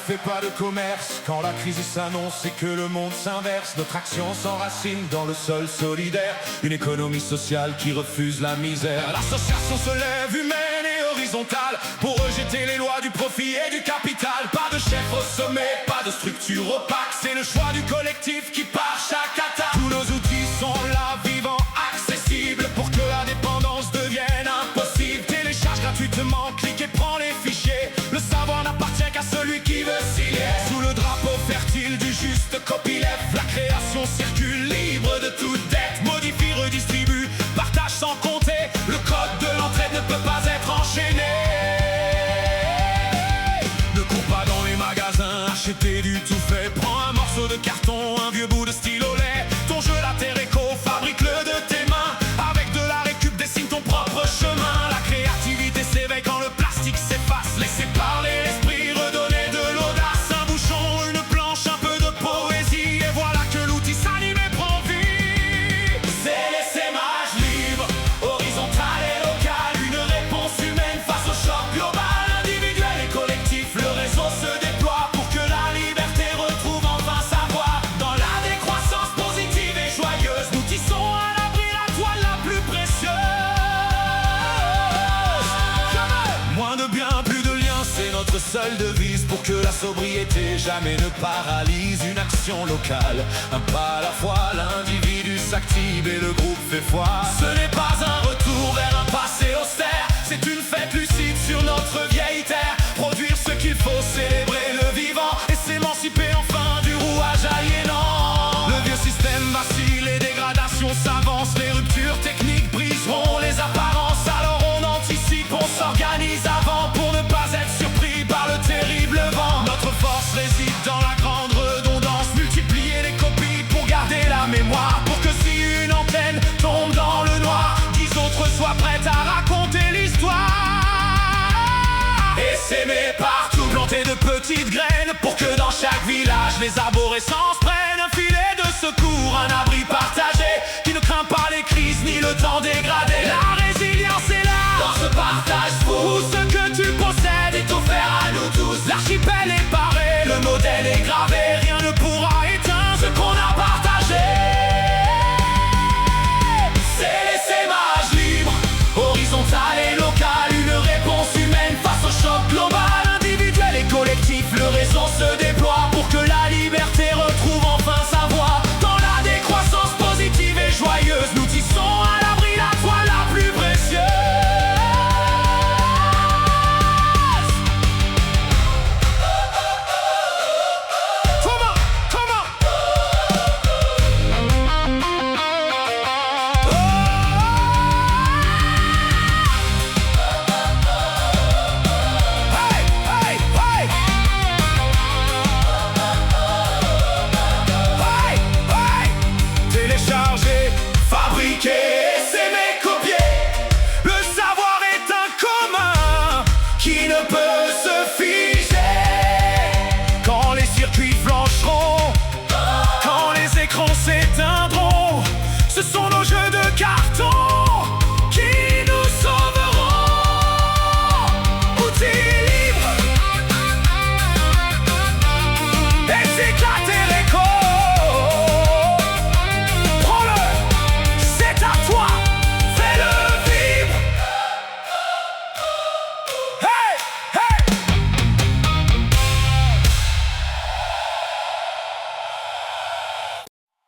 fait pas de commerce quand la crise s'annonce et que le monde s'inverse. Notre action s'enracine dans le sol solidaire, une économie sociale qui refuse la misère. L'association se lève humaine et horizontale pour rejeter les lois du profit et du capital. Pas de chef au sommet, pas de structure opaque, c'est le choix du collectif qui part chaque attaque. Tous nos outils sont là, vivants, accessibles, pour que la dépendance devienne impossible. Télécharge gratuitement, clique et prends les fichiers. Le savoir n'appartient qu'à celui qui veut s'y lier. Sous le drapeau fertile du juste copyleft, la création circule libre de toute dette. Modifie, redistribue, partage sans compter. Le code de l'entraide ne peut pas être enchaîné. Ne cours pas dans les magasins, acheter du tout fait. Prends un morceau de carton, un vieux bout de stylo lait. Ton jeu la terre éco, fabrique-le de tes mains. Avec de la récup, dessine ton propre chemin. La créativité s'éveille quand le plastique s'efface. Laissez parler l'esprit, redonner de l'audace. Un bouchon, une planche, un peu de poésie, et voilà que l'outil s'anime et prend vie. C'est l'essaimage libre, horizontal et local, une réponse humaine face au choc global. Individuel et collectif, le réseau se déploie pour que la liberté retrouve enfin sa voix. Dans la décroissance positive et joyeuse, nous tissons à l'abri la toile la plus précieuse. Moins de biens, plus de liens, c'est notre seule devise pour que la sobriété jamais ne paralyse. Une action locale, un pas à la fois, l'individu s'active et le groupe fait foi. Ce n'est pas un retour vers un passé austère, c'est une fête lucide sur notre vieille terre. Produire ce qu'il faut, célébrer le vivant et s'émanciper enfin du rouage aliénant. Le vieux système vacille, les dégradations s'avancent, les ruptures techniques briseront les apparences. Alors on anticipe, on s'organise avant pour ne pas être surpris par le terrible vent. Notre force réside dans la grande redondance, multiplier les copies pour garder la mémoire, pour que si une antenne tombe dans le noir, 10 autres soient prêtes à raconter l'histoire. Et s'aimer partout, planter de petites graines pour que dans chaque village les arborescences prennent un filet de secours, un abri partagé qui ne craint pas les crises ni le temps des